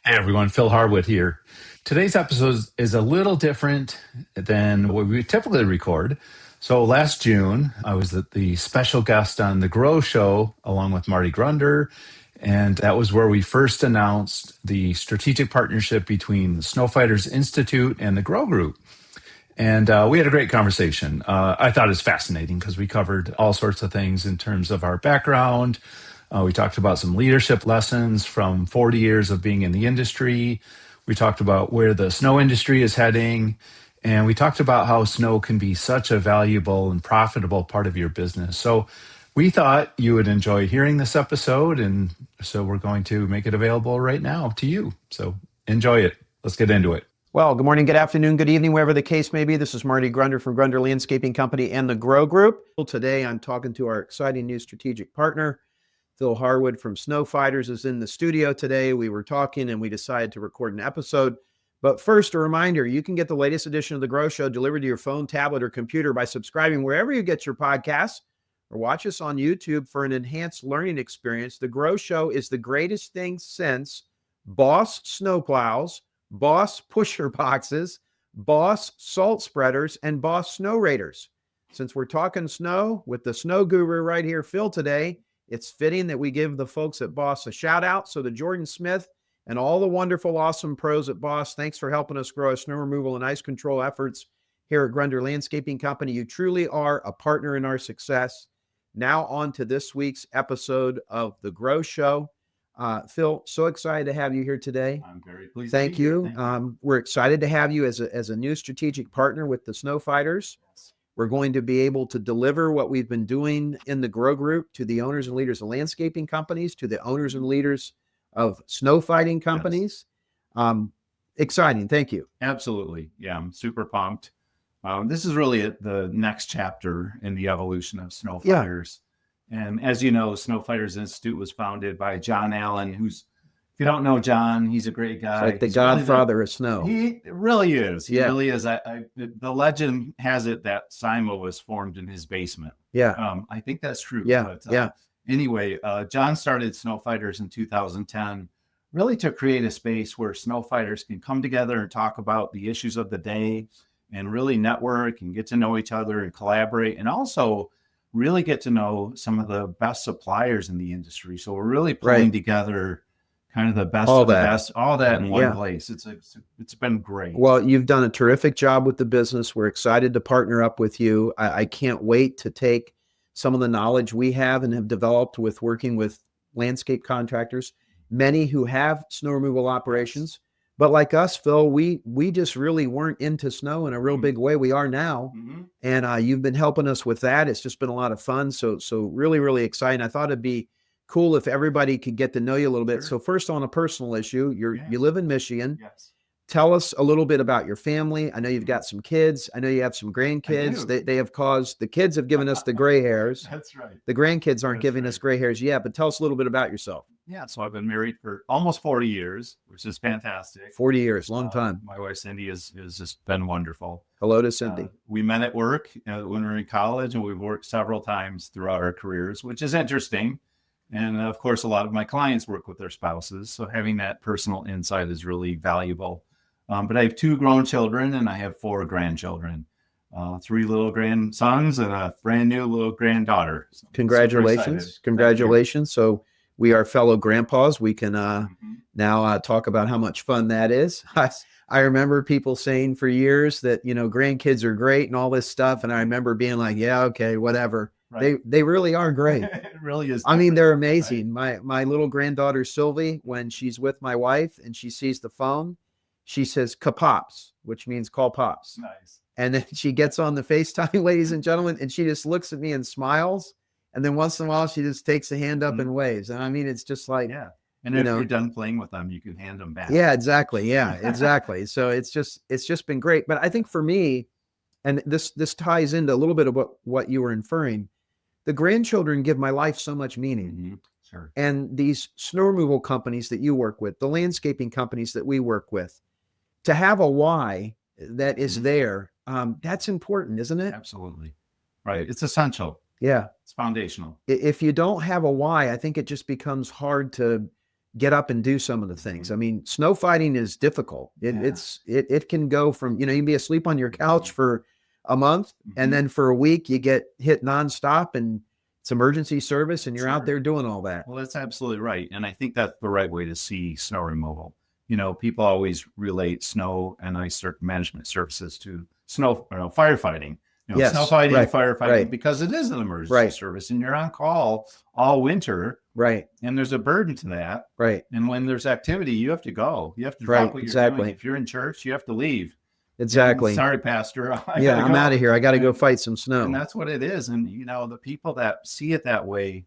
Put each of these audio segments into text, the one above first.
Hey everyone, Phil Harwood here. Today's episode is a little different than what we typically record. So last June, I was the special guest on The Grow Show along with Marty Grunder. And that was where we first announced the strategic partnership between the Snowfighters Institute and the Grow Group. And we had a great conversation. I thought it was fascinating because we covered all sorts of things in terms of our background. We talked about some leadership lessons from 40 years of being in the industry. We talked about where the snow industry is heading. And we talked about how snow can be such a valuable and profitable part of your business. So we thought you would enjoy hearing this episode. And so we're going to make it available right now to you. So enjoy it. Let's get into it. Well, good morning, good afternoon, good evening, wherever the case may be. This is Marty Grunder from Grunder Landscaping Company and the Grow Group. Today, I'm talking to our exciting new strategic partner. Phil Harwood from Snowfighters is in the studio today. We were talking and we decided to record an episode. But first, a reminder, you can get the latest edition of The Grow Show delivered to your phone, tablet, or computer by subscribing wherever you get your podcasts or watch us on YouTube for an enhanced learning experience. The Grow Show is the greatest thing since Boss snowplows, Boss pusher boxes, Boss salt spreaders, and Boss snow raiders. Since we're talking snow with the snow guru right here, Phil, today, it's fitting that we give the folks at Boss a shout out. So to Jordan Smith and all the wonderful, awesome pros at Boss, thanks for helping us grow our snow removal and ice control efforts here at Grunder Landscaping Company. You truly are a partner in our success. Now on to this week's episode of The Grow Show. Phil, so excited to have you here today. I'm very pleased. Thank you. We're excited to have you as a new strategic partner with the Snowfighters. Yes. We're going to be able to deliver what we've been doing in the Grow Group to the owners and leaders of landscaping companies, to the owners and leaders of snow fighting companies. Yes. Exciting. Thank you. Absolutely. Yeah, I'm super pumped. This is really the next chapter in the evolution of Snowfighters. And as you know, Snowfighters Institute was founded by John Allen, who's, if you don't know John, he's a great guy. It's like the godfather of snow. He really is. He really is. The legend has it that SIMA was formed in his basement. Yeah. I think that's true. Yeah. But, anyway, John started Snowfighters in 2010, really to create a space where snowfighters can come together and talk about the issues of the day and really network and get to know each other and collaborate, and also really get to know some of the best suppliers in the industry. So we're really pulling together kind of the best of the best, all that in one place. It's been great. Well, you've done a terrific job with the business. We're excited to partner up with you. I can't wait to take some of the knowledge we have and have developed with working with landscape contractors, many who have snow removal operations. But like us, Phil, we just really weren't into snow in a real big way. We are now. Mm-hmm. And you've been helping us with that. It's just been a lot of fun. So really, really exciting. I thought it'd be cool if everybody could get to know you a little bit. Sure. So first, on a personal issue, you live in Michigan. Yes. Tell us a little bit about your family. I know you've got some kids. I know you have some grandkids. They have caused, the kids have given us the gray hairs. That's right. The grandkids aren't giving us gray hairs yet, but tell us a little bit about yourself. Yeah, so I've been married for almost 40 years, which is fantastic. 40 years, long time. My wife, Cindy, has just been wonderful. Hello to Cindy. We met at work when we were in college, and we've worked several times throughout our careers, which is interesting. And of course, a lot of my clients work with their spouses, so having that personal insight is really valuable. But I have 2 grown children, and I have 4 grandchildren, 3 little grandsons, and a brand new little granddaughter. So congratulations. Congratulations. So we are fellow grandpas. We can now talk about how much fun that is. I remember people saying for years that, grandkids are great and all this stuff. And I remember being like, yeah, okay, whatever. Right. They really are great. It really is. I mean, they're amazing. Right? My little granddaughter, Sylvie, when she's with my wife and she sees the phone, she says, "Ka-pops," which means call pops. Nice. And then she gets on the FaceTime, ladies and gentlemen, and she just looks at me and smiles. And then once in a while, she just takes a hand up and waves. And I mean, it's just like, And if you're done playing with them, you can hand them back. Yeah, exactly. Yeah, exactly. So it's just been great. But I think for me, and this ties into a little bit of what you were inferring, the grandchildren give my life so much meaning. Mm-hmm. Sure. And these snow removal companies that you work with, the landscaping companies that we work with, to have a why that is there, that's important, isn't it? Absolutely. Right. It's essential. Yeah. It's foundational. If you don't have a why, I think it just becomes hard to get up and do some of the things. I mean, snow fighting is difficult. It can go from, you can be asleep on your couch for a month, and then for a week you get hit nonstop, and it's emergency service, and you're out there doing all that. Well, that's absolutely right. And I think that's the right way to see snow removal. People always relate snow and ice management services to firefighting. Yes, snow fighting, right, firefighting, right. because it is an emergency service, and you're on call all winter. Right. And there's a burden to that. Right. And when there's activity, you have to go. You have to drop what you're doing. If you're in church, you have to leave. Exactly. Sorry, Pastor. I'm out of here. I got to go fight some snow. And that's what it is. And, the people that see it that way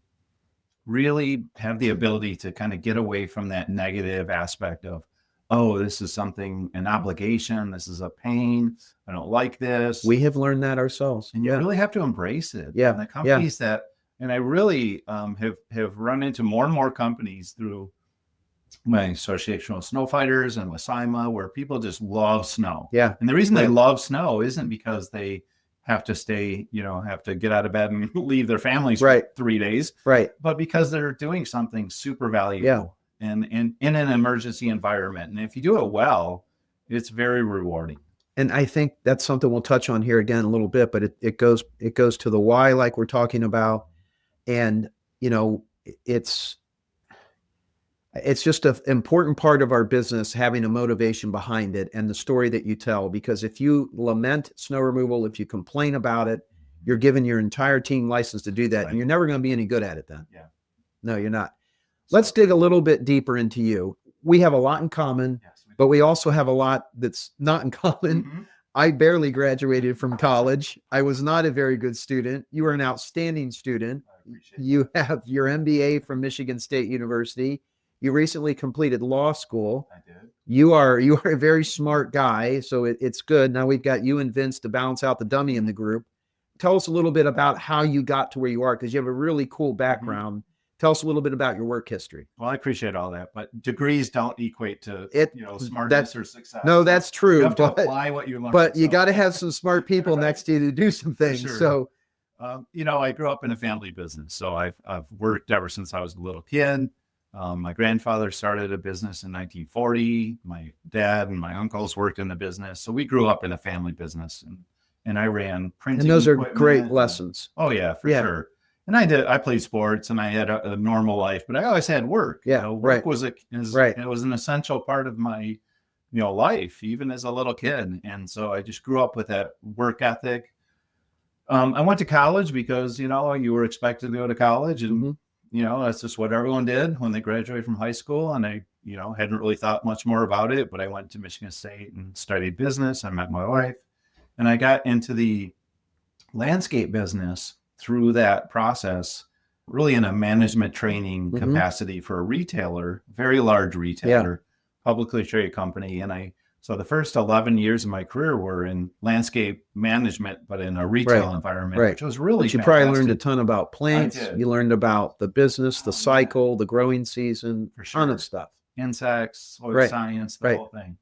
really have the ability to kind of get away from that negative aspect of, oh, this is an obligation. This is a pain. I don't like this. We have learned that ourselves. And you really have to embrace it. Yeah. And the companies and I really have run into more and more companies through my association with Snowfighters and with SIMA, where people just love snow. Yeah. And the reason they love snow isn't because they have to stay, have to get out of bed and leave their families for 3 days. Right. But because they're doing something super valuable and in an emergency environment. And if you do it well, it's very rewarding. And I think that's something we'll touch on here again a little bit, but it goes to the why, like we're talking about. And, it's just an important part of our business, having a motivation behind it and the story that you tell. Because if you lament snow removal, if you complain about it, you're giving your entire team license to do that. Right. And you're never going to be any good at it then. Yeah. No, you're not. Let's dig a little bit deeper into you. We have a lot in common, but we also have a lot that's not in common. Mm-hmm. I barely graduated from college. I was not a very good student. You were an outstanding student. You have your MBA from Michigan State University. You recently completed law school. I did. You are a very smart guy, so it's good. Now we've got you and Vince to balance out the dummy in the group. Tell us a little bit about how you got to where you are, because you have a really cool background. Mm-hmm. Tell us a little bit about your work history. Well, I appreciate all that, but degrees don't equate to smartness or success. No, that's true. You have to apply what you learn. But you got to have some smart people next to you to do some things. Sure. So, I grew up in a family business, so I've worked ever since I was a little kid. My grandfather started a business in 1940. My dad and my uncles worked in the business, so we grew up in a family business, and I ran printing. And those are great lessons. Oh yeah, for sure. And I played sports, and I had a normal life, but I always had work. Yeah, work was it was an essential part of my life, even as a little kid. And so I just grew up with that work ethic. I went to college because you were expected to go to college, and that's just what everyone did when they graduated from high school. And I hadn't really thought much more about it, but I went to Michigan State and studied business. I met my wife, and I got into the landscape business through that process, really in a management training capacity for a retailer, very large retailer, publicly traded company. And so the first 11 years of my career were in landscape management, but in a retail environment, which was really But you probably learned a ton about plants. You learned about the business, the cycle, the growing season, a ton of stuff. Insects, soil science, the whole thing.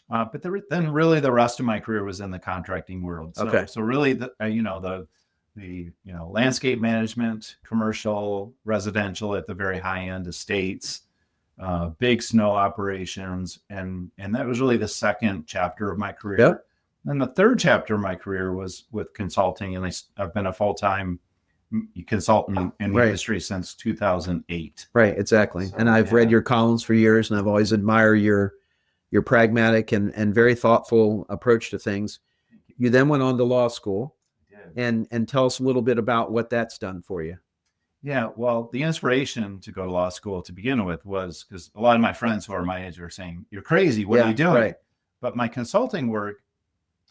But then really the rest of my career was in the contracting world. So really the landscape management, commercial, residential at the very high end, estates, big snow operations. And that was really the second chapter of my career. Yep. And the third chapter of my career was with consulting. And I've been a full-time consultant in the industry since 2008. Right, exactly. So, and I've read your columns for years, and I've always admired your pragmatic and very thoughtful approach to things. You then went on to law school. And tell us a little bit about what that's done for you. Yeah, well, the inspiration to go to law school to begin with was because a lot of my friends who are my age are saying, "You're crazy. What are you doing?" Right. But my consulting work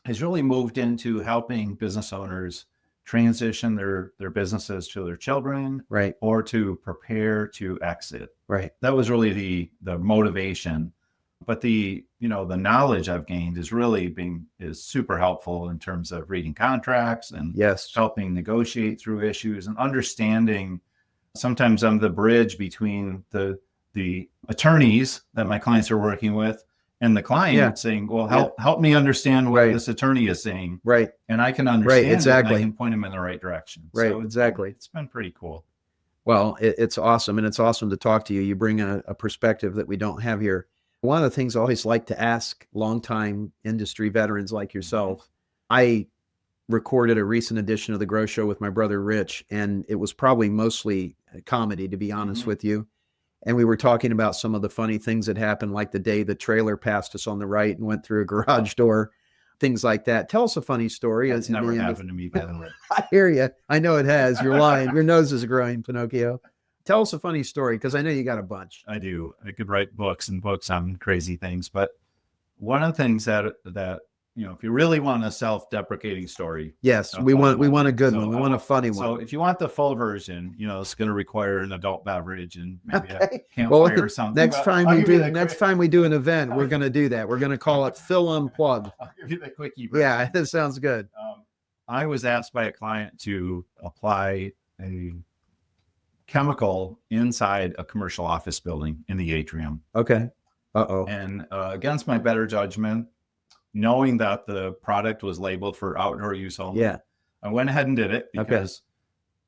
has really moved into helping business owners transition their businesses to their children, or to prepare to exit. Right. That was really the motivation. But the knowledge I've gained is super helpful in terms of reading contracts and helping negotiate through issues and understanding. Sometimes I'm the bridge between the attorneys that my clients are working with and the client saying, well, help me understand what this attorney is saying. And I can understand it, and I can point them in the right direction. So exactly. It's been pretty cool. Well, it's awesome. And it's awesome to talk to you. You bring a perspective that we don't have here. One of the things I always like to ask longtime industry veterans like yourself, I recorded a recent edition of The Grow Show with my brother Rich, and it was probably mostly comedy, to be honest with you. And we were talking about some of the funny things that happened, like the day the trailer passed us on the right and went through a garage door, things like that. Tell us a funny story. It's never happened to me, by the way. I hear you. I know it has. You're lying. Your nose is growing, Pinocchio. Tell us a funny story, because I know you got a bunch. I do. I could write books and books on crazy things, but one of the things that if you really want a self-deprecating story, yes, we want a good one. We want a funny one. So if you want the full version, it's going to require an adult beverage and maybe a campfire well, or something. Next time we do an event, we're going to do that. We're going to call it Phil Unplugged. I'll give you the quickie. Yeah, that sounds good. I was asked by a client to apply a chemical inside a commercial office building in the atrium. Okay. Uh-oh. And against my better judgment, knowing that the product was labeled for outdoor use only, yeah, I went ahead and did it because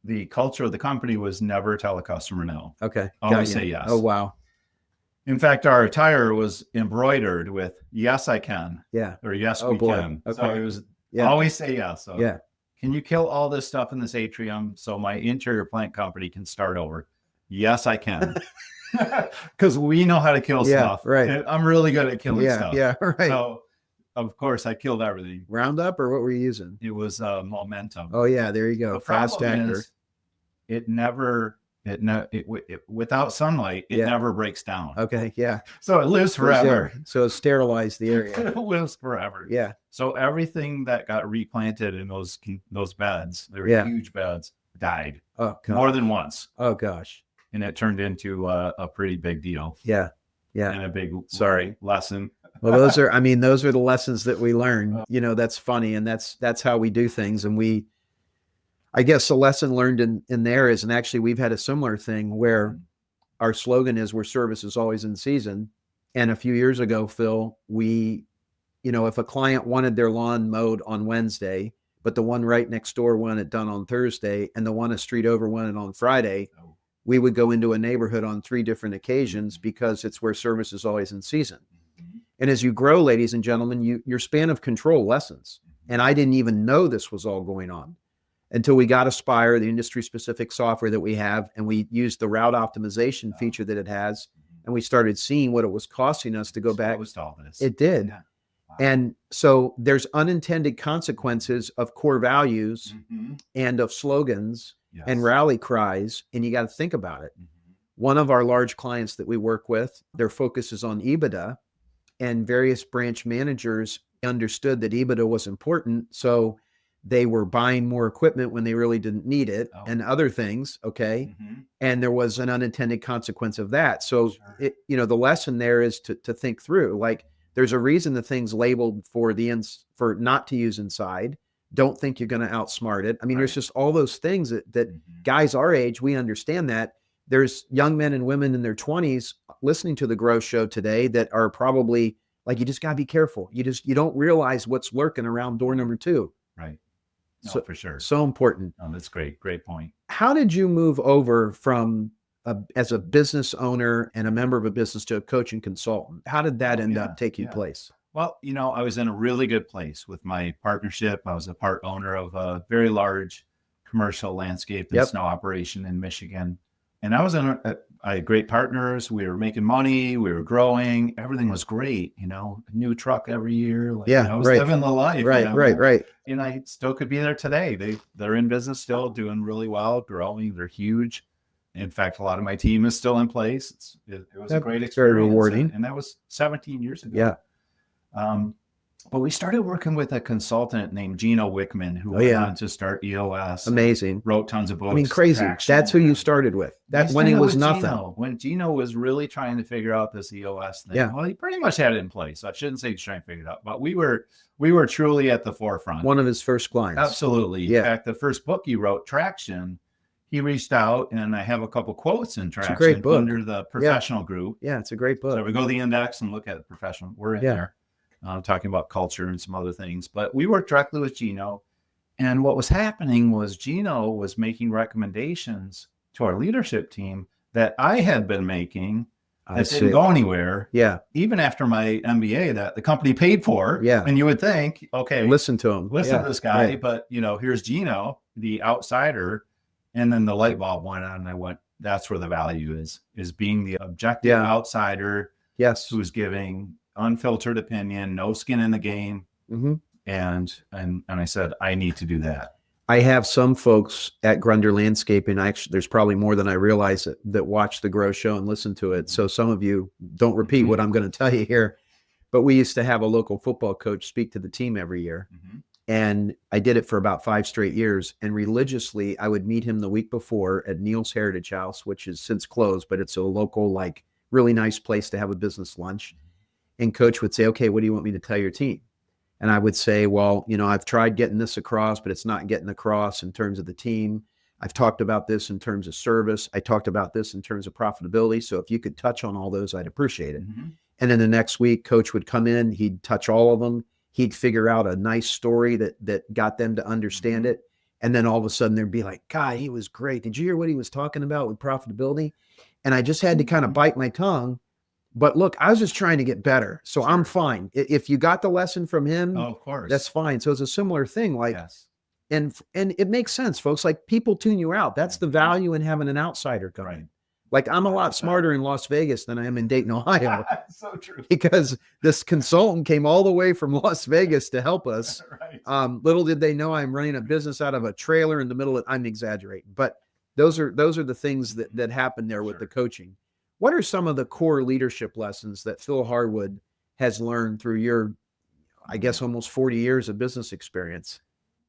the culture of the company was never tell a customer no. Okay. Always say yes. Oh, wow. In fact, our attire was embroidered with "Yes, I can." Yeah. Or "Yes, Oh, we boy. can." Okay. So it was always say yes. So yeah. Can you kill all this stuff in this atrium so my interior plant company can start over? Yes, I can. Because we know how to kill stuff. Right. I'm really good at killing stuff. Yeah. Right. So, of course, I killed everything. Roundup, or what were you using? It was Momentum. Oh yeah, there you go. The Fast problem actor. is, without sunlight, it never breaks down. Okay. Yeah. So it lives forever. So sterilized the area. It lives forever. Yeah. So everything that got replanted in those beds, they were huge beds, died. Oh, God. More than once. Oh gosh. And it turned into a pretty big deal. Yeah. Yeah. And a big lesson. Well, those are the lessons that we learn. That's funny, and that's how we do things. And I guess the lesson learned in there is, and actually we've had a similar thing where our slogan is, where service is always in season. And a few years ago, Phil, if a client wanted their lawn mowed on Wednesday, but the one right next door wanted it done on Thursday, and the one a street over wanted it on Friday, we would go into a neighborhood on 3 different occasions, because it's where service is always in season. And as you grow, ladies and gentlemen, your span of control lessens. And I didn't even know this was all going on until we got Aspire, the industry-specific software that we have, and we used the route optimization feature that it has, and we started seeing what it was costing us to go back. It did. Yeah. Wow. And so there's unintended consequences of core values and of slogans and rally cries, and you got to think about it. One of our large clients that we work with, their focus is on EBITDA, and various branch managers understood that EBITDA was important. So they were buying more equipment when they really didn't need it, and other things. Okay. And there was an unintended consequence of that. So, the lesson there is to think through, like, there's a reason the thing's labeled for not to use inside. Don't think you're going to outsmart it. I mean, there's just all those things that guys our age, we understand that. There's young men and women in their 20s listening to the Grow Show today that are probably like, you just got to be careful. You don't realize what's lurking around door number 2. Right. No, so, for sure. So important. Oh, that's great. Great point. How did you move over from as a business owner and a member of a business to a coach and consultant? How did that end up taking place? Well, I was in a really good place with my partnership. I was a part owner of a very large commercial landscape and snow operation in Michigan. And I was I had great partners. We were making money. We were growing. Everything was great. A new truck every year. I was living the life. Right. And I still could be there today. They're in business still, doing really well, growing. They're huge. In fact, a lot of my team is still in place. It was a great experience. Very rewarding. And that was 17 years ago. Yeah. But we started working with a consultant named Gino Wickman, who went on to start EOS. Amazing. Wrote tons of books. I mean, crazy. That's who you started with. That's when he was nothing. When Gino was really trying to figure out this EOS thing. Well, he pretty much had it in place. So I shouldn't say he's trying to figure it out, but we were truly at the forefront. One of his first clients. Absolutely. In fact, the first book he wrote, Traction, he reached out, and I have a couple quotes in Traction. It's a great book. Under the professional group. Yeah, it's a great book. So we go to the index and look at the professional. We're in there. Talking about culture and some other things, but we worked directly with Gino. And what was happening was Gino was making recommendations to our leadership team that I had been making I that see. didn't go anywhere. Yeah. Even after my MBA that the company paid for. Yeah. And you would think, okay, Listen to him. listen Yeah. to this guy, Right. but here's Gino, the outsider. And then the light bulb went on and I went, that's where the value is being the objective outsider. Yes. Who's giving unfiltered opinion, no skin in the game. Mm-hmm. And I said, I need to do that. I have some folks at Grunder Landscaping. Actually, there's probably more than I realize that watch the Grow Show and listen to it. So some of you don't repeat what I'm going to tell you here, but we used to have a local football coach speak to the team every year. And I did it for about 5 straight years. And religiously, I would meet him the week before at Neil's Heritage House, which is since closed, but it's a local, like, really nice place to have a business lunch. And coach would say, okay, what do you want me to tell your team? And I would say, well, I've tried getting this across, but it's not getting across in terms of the team. I've talked about this in terms of service. I talked about this in terms of profitability. So if you could touch on all those, I'd appreciate it. And then the next week, coach would come in, he'd touch all of them. He'd figure out a nice story that got them to understand it. And then all of a sudden there'd be like, God, he was great. Did you hear what he was talking about with profitability? And I just had to kind of bite my tongue. But look, I was just trying to get better. So I'm fine. If you got the lesson from him, of course, that's fine. So it's a similar thing. Like, and it makes sense, folks. Like, people tune you out. That's the value in having an outsider come in. Like, I'm a lot smarter in Las Vegas than I am in Dayton, Ohio. So true. Because this consultant came all the way from Las Vegas to help us. Little did they know I'm running a business out of a trailer in the middle of, I'm exaggerating, but those are the things that happen there with the coaching. What are some of the core leadership lessons that Phil Harwood has learned through your, I guess, almost 40 years of business experience?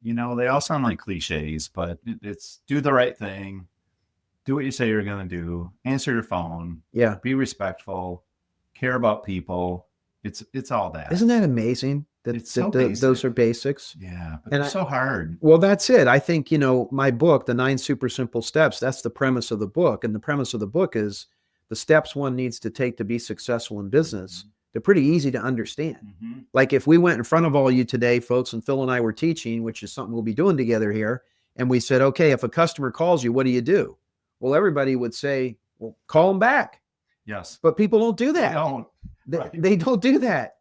They all sound like cliches, but it's do the right thing, do what you say you're going to do, answer your phone, be respectful, care about people. It's all that. Isn't that amazing? Those are basics. Yeah, but it's so hard. Well, that's it. I think, my book, The 9 Super Simple Steps, that's the premise of the book. And the premise of the book is the steps one needs to take to be successful in business. They're pretty easy to understand. Like, if we went in front of all you today, folks, and Phil and I were teaching, which is something we'll be doing together here, and we said, okay, if a customer calls you, what do you do? Well, everybody would say, well, call them back. Yes. But people don't do that. They don't. They don't do that.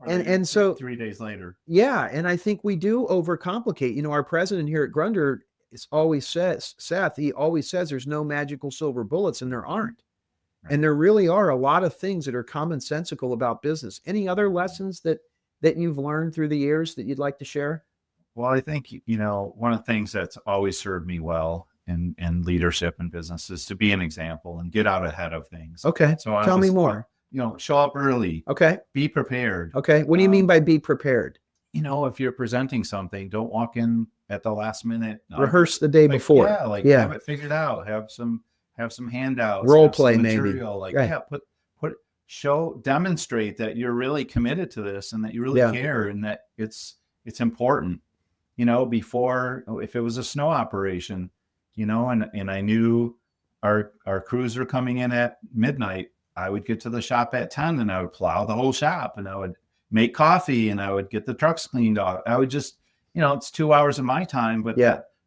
And so 3 days later. Yeah. And I think we do overcomplicate. Our president here at Grunder always says, Seth, he always says there's no magical silver bullets, and there aren't. And there really are a lot of things that are commonsensical about business. Any other lessons that you've learned through the years that you'd like to share? Well, I think, one of the things that's always served me well in leadership and business is to be an example and get out ahead of things. Okay. So tell me more. Show up early. Okay. Be prepared. Okay. What do you mean by be prepared? If you're presenting something, don't walk in at the last minute. Rehearse the day before. Have it figured out. Have some handouts. Role play, maybe. Demonstrate that you're really committed to this and that you really care and that it's important. Before, if it was a snow operation, and I knew our crews were coming in at midnight, I would get to the shop at 10 and I would plow the whole shop and I would make coffee and I would get the trucks cleaned off. I would just, it's 2 hours of my time, but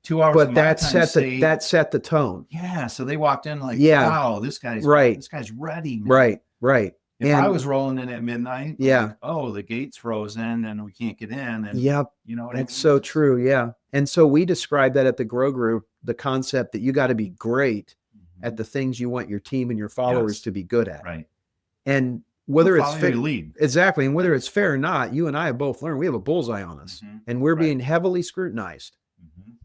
2 hours. But that set the tone. Yeah. So they walked in like, wow, this guy's ready. Man. Right. If I was rolling in at midnight, like, oh, the gate's frozen and we can't get in. And that's so true. Yeah. And so we describe that at the Grow Group, the concept that you got to be great at the things you want your team and your followers to be good at. Right. And whether it's fair, lead. Exactly. And whether it's fair or not, you and I have both learned we have a bullseye on us and we're being heavily scrutinized.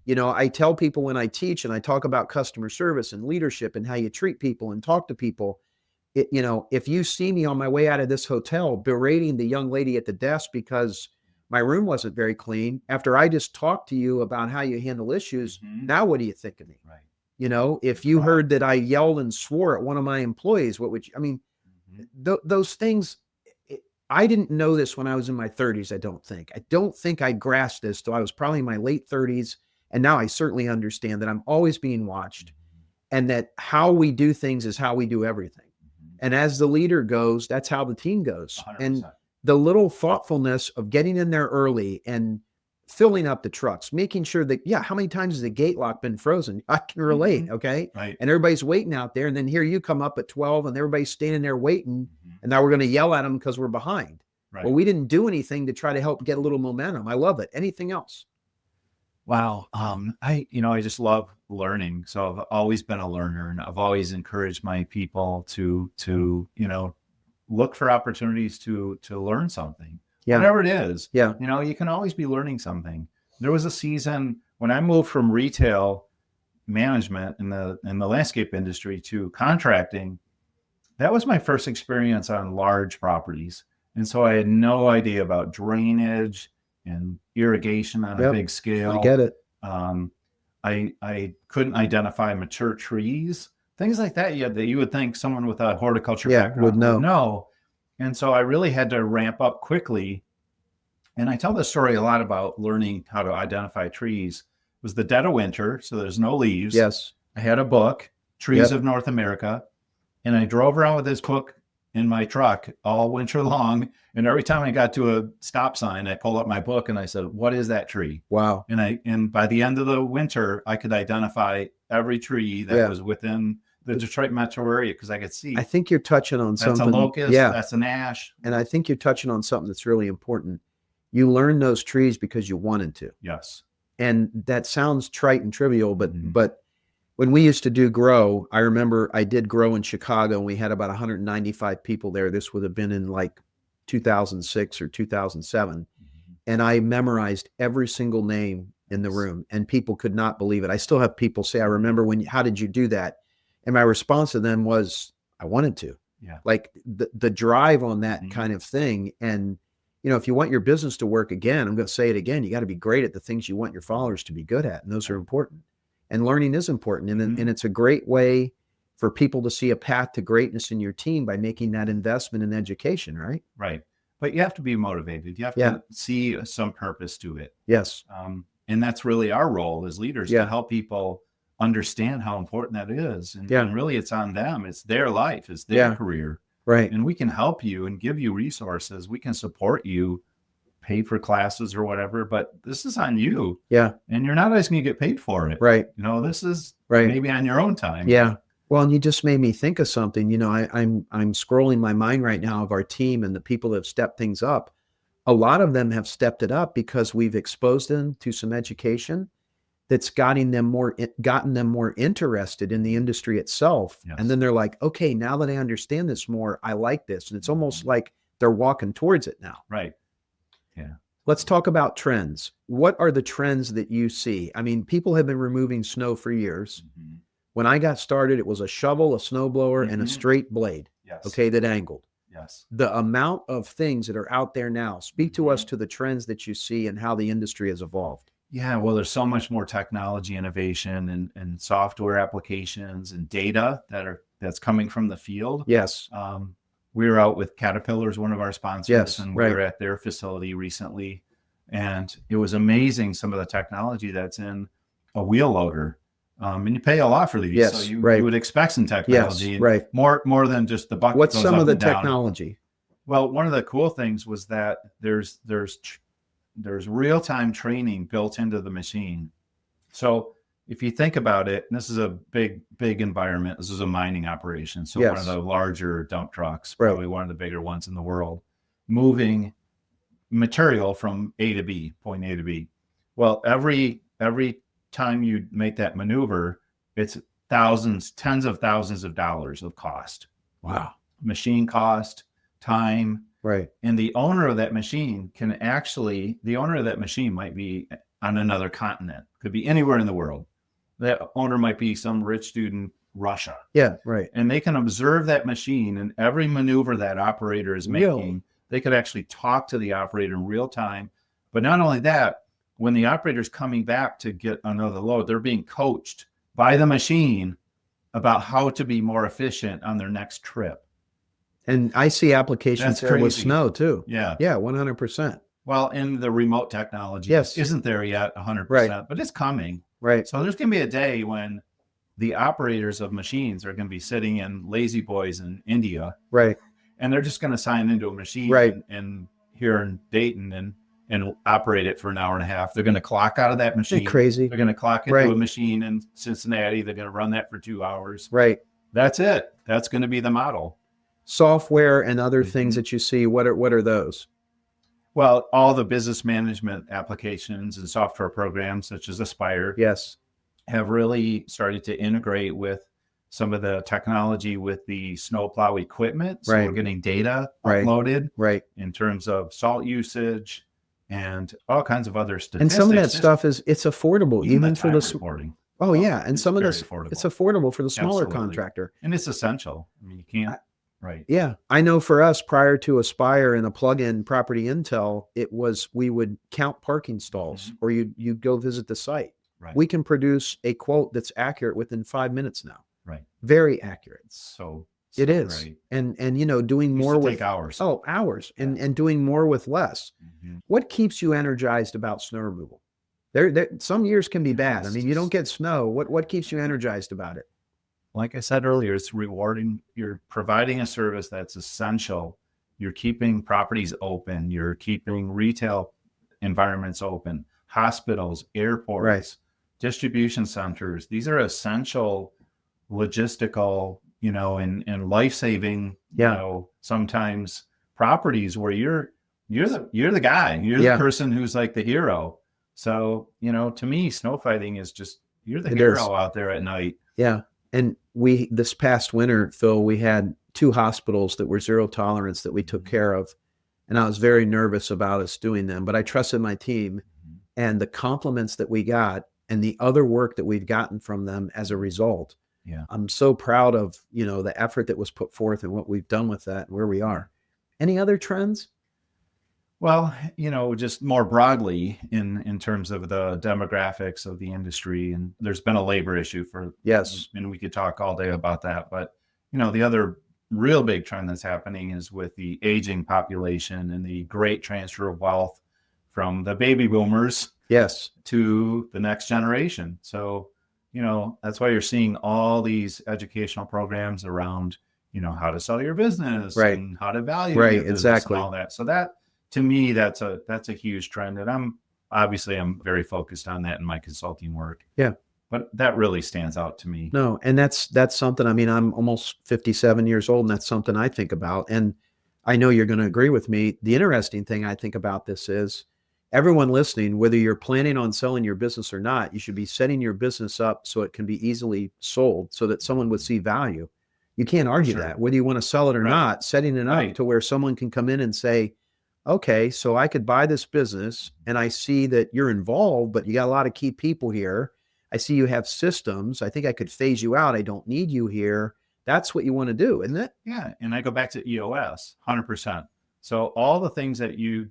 I tell people when I teach and I talk about customer service and leadership and how you treat people and talk to people, if you see me on my way out of this hotel berating the young lady at the desk because my room wasn't very clean, after I just talked to you about how you handle issues, now what do you think of me? Right. If you heard that I yelled and swore at one of my employees, what would you, those things, I didn't know this when I was in my 30s. I don't think I grasped this till I was probably in my late 30s. And now I certainly understand that I'm always being watched and that how we do things is how we do everything. And as the leader goes, that's how the team goes. 100%. And the little thoughtfulness of getting in there early and filling up the trucks, making sure that, yeah, how many times has the gate lock been frozen? I can relate, okay? Right. And everybody's waiting out there, and then here you come up at 12 and everybody's standing there waiting, Mm-hmm. and now we're going to yell at them because we're behind. Right. Well, we didn't do anything to try to help get a little momentum. I love it. Anything else? Wow. I just love learning. So I've always been a learner, and I've always encouraged my people to look for opportunities to learn something, Yeah. whatever it is. Yeah. You can always be learning something. There was a season when I moved from retail management in the landscape industry to contracting. That was my first experience on large properties. And so I had no idea about drainage and irrigation on a big scale. I get it. I couldn't identify mature trees, things like that. That you would think someone with a horticulture background would know. And so I really had to ramp up quickly. And I tell this story a lot about learning how to identify trees. It was the dead of winter, so there's no leaves. Yes. I had a book, Trees of North America, and I drove around with this book in my truck all winter long. And every time I got to a stop sign, I pulled up my book and I said, "What is that tree?" Wow. And by the end of the winter, I could identify every tree that was within the Detroit metro area because I could see. I think you're touching on something. That's a locust. Yeah. That's an ash. And I think you're touching on something that's really important. You learn those trees because you wanted to. Yes. And that sounds trite and trivial, but when we used to do grow, I remember I did grow in Chicago, and we had about 195 people there. This would have been in like 2006 or 2007. And I memorized every single name in the room, and people could not believe it. I still have people say, "I remember how did you do that?" And my response to them was, "I wanted to." Yeah. Like the drive on that kind of thing. And, if you want your business to work again, I'm going to say it again, you got to be great at the things you want your followers to be good at. And those are important. And learning is important. And it's a great way for people to see a path to greatness in your team by making that investment in education, right? Right. But you have to be motivated. You have to see some purpose to it. Yes. And that's really our role as leaders to help people understand how important that is. And really it's on them. It's their life. It's their career. Right. And we can help you and give you resources. We can support you, pay for classes or whatever, but this is on you. Yeah. And you're not always going to get paid for it. Right. This is right. maybe on your own time. Yeah. Well, and you just made me think of something. I'm scrolling my mind right now of our team and the people that have stepped things up. A lot of them have stepped it up because we've exposed them to some education that's gotten them more interested in the industry itself. Yes. And then they're like, okay, now that I understand this more, I like this. And it's almost like they're walking towards it now. Right. Yeah. Let's talk about trends. What are the trends that you see? I mean, people have been removing snow for years. When I got started, it was a shovel, a snowblower, and a straight blade. Yes. Okay, that angled. Yes. The amount of things that are out there now, speak to us to the trends that you see and how the industry has evolved. Yeah, well, there's so much more technology innovation and software applications and data that's coming from the field. Yes. We were out with Caterpillar, one of our sponsors, yes, and we were at their facility recently. And it was amazing some of the technology that's in a wheel loader. And you pay a lot for these. Yes, so you would expect some technology. Yes, right. More than just the bucket. What's goes some up of the and down. technology? Well, one of the cool things was that there's real-time training built into the machine. So if you think about it, and this is a big environment. This is a mining operation. So one of the larger dump trucks, probably one of the bigger ones in the world, moving material from A to B, point A to B. Well, every time you make that maneuver, it's tens of thousands of dollars of cost. Wow. Machine cost, time. Right. And the owner of that machine might be on another continent, could be anywhere in the world. That owner might be some rich dude in Russia. Yeah, right. And they can observe that machine and every maneuver that operator is making. They could actually talk to the operator in real time. But not only that, when the operator's coming back to get another load, they're being coached by the machine about how to be more efficient on their next trip. And I see applications there with snow too. Yeah. Yeah, 100%. Well, in the remote technology isn't there yet 100%, but it's coming. Right. So there's going to be a day when the operators of machines are going to be sitting in lazy boys in India. Right. And they're just going to sign into a machine right. and here in Dayton and operate it for an hour and a half. They're going to clock out of that Isn't machine. it crazy? They're going to clock into Right. a machine in Cincinnati. They're going to run that for 2 hours. Right. That's it. That's going to be the model. Software and other things that you see, what are those? Well, all the business management applications and software programs such as Aspire Yes. have really started to integrate with some of the technology with the snowplow equipment. So Right. we're getting data Right. uploaded Right. in terms of salt usage and all kinds of other And statistics. some of that stuff it's affordable even for the reporting. Oh yeah, and It's some of very this affordable. it's affordable for the smaller Absolutely. contractor. And it's essential. I mean, you can't, right. Yeah, I know for us prior to Aspire and a plug-in Property Intel, it was we would count parking stalls or you go visit the site. Right. We can produce a quote that's accurate within 5 minutes now. Right. Very accurate. So It is. great. And you know, doing Used more to with take hours. hours and doing more with less. Mhm. What keeps you energized about snow removal? There some years can be bad. I mean, you don't get snow. What keeps you energized about it? Like I said earlier, it's rewarding. You're providing a service that's essential. You're keeping properties open. You're keeping retail environments open, hospitals, airports, Right. distribution centers. These are essential logistical, and life-saving, Yeah. sometimes properties where you're the guy, you're Yeah. the person who's like the hero. So, to me, snow fighting is just, you're the It hero is. out there at night. Yeah. And this past winter, Phil, we had 2 hospitals that were zero tolerance that we took care of. And I was very nervous about us doing them, but I trusted my team and the compliments that we got and the other work that we've gotten from them as a result. Yeah. I'm so proud of, the effort that was put forth and what we've done with that and where we are. Any other trends? Well, just more broadly in terms of the demographics of the industry, and there's been a labor issue Yes. and we could talk all day about that. But, the other real big trend that's happening is with the aging population and the great transfer of wealth from the baby boomers Yes. to the next generation. So, that's why you're seeing all these educational programs around, how to sell your business Right. and how to value Right, your business exactly. and all that. So that, to me, that's a huge trend. And I'm very focused on that in my consulting work. Yeah. But that really stands out to me. No, and that's something, I mean, I'm almost 57 years old and that's something I think about. And I know you're going to agree with me. The interesting thing I think about this is everyone listening, whether you're planning on selling your business or not, you should be setting your business up so it can be easily sold so that someone would see value. You can't argue Sure. that, whether you want to sell it or Right. not, setting it up Right. to where someone can come in and say, okay, so I could buy this business and I see that you're involved, but you got a lot of key people here. I see you have systems. I think I could phase you out. I don't need you here. That's what you want to do, isn't it? Yeah. And I go back to EOS 100%. So all the things that you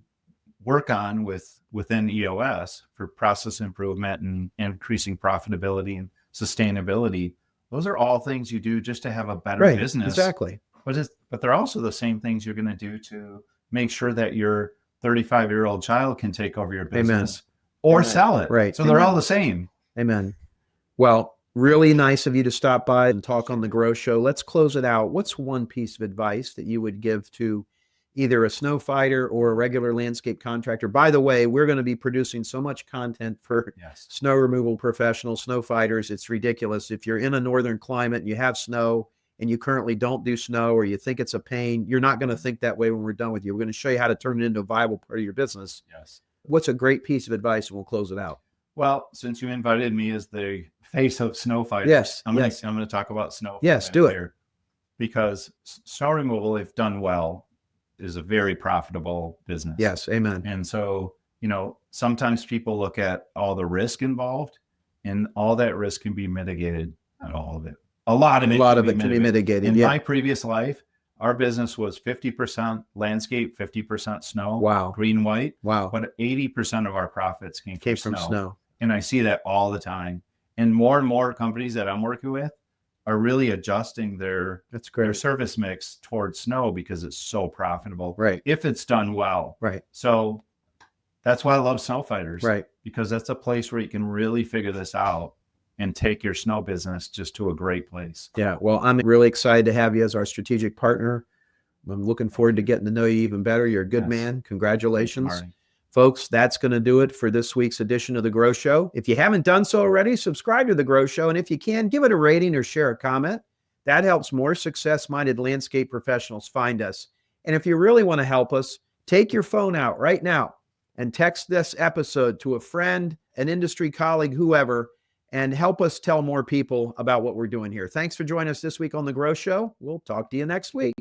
work on within EOS for process improvement and increasing profitability and sustainability, those are all things you do just to have a better business. Exactly. But they're also the same things you're going to do to make sure that your 35-year-old child can take over your business or sell it. Right. So they're all the same. Amen. Well, really nice of you to stop by and talk on the Grow Show. Let's close it out. What's one piece of advice that you would give to either a snow fighter or a regular landscape contractor? By the way, we're going to be producing so much content for snow removal professionals, snow fighters. It's ridiculous. If you're in a northern climate and you have snow and you currently don't do snow or you think it's a pain, you're not going to think that way when we're done with you. We're going to show you how to turn it into a viable part of your business. Yes. What's a great piece of advice? And we'll close it out. Well, since you invited me as the face of Snowfighters, I'm going to talk about snow. Yes, do it. Here, because snow removal, if done well, is a very profitable business. Yes, amen. And so, sometimes people look at all the risk involved, and all that risk can be mitigated. Not all of it. A lot of it can be mitigated. In my previous life, our business was 50% landscape, 50% snow. Wow. Green, white. Wow. But 80% of our profits came from snow. And I see that all the time. And more companies that I'm working with are really adjusting their service mix towards snow because it's so profitable. Right. If it's done well. Right. So that's why I love Snowfighters. Right. Because that's a place where you can really figure this out and take your snow business just to a great place. Yeah. Well, I'm really excited to have you as our strategic partner. I'm looking forward to getting to know you even better. You're a good man. Congratulations. Folks, that's going to do it for this week's edition of The Grow Show. If you haven't done so already, subscribe to The Grow Show. And if you can, give it a rating or share a comment. That helps more success-minded landscape professionals find us. And if you really want to help us, take your phone out right now and text this episode to a friend, an industry colleague, whoever, and help us tell more people about what we're doing here. Thanks for joining us this week on The Grow Show. We'll talk to you next week.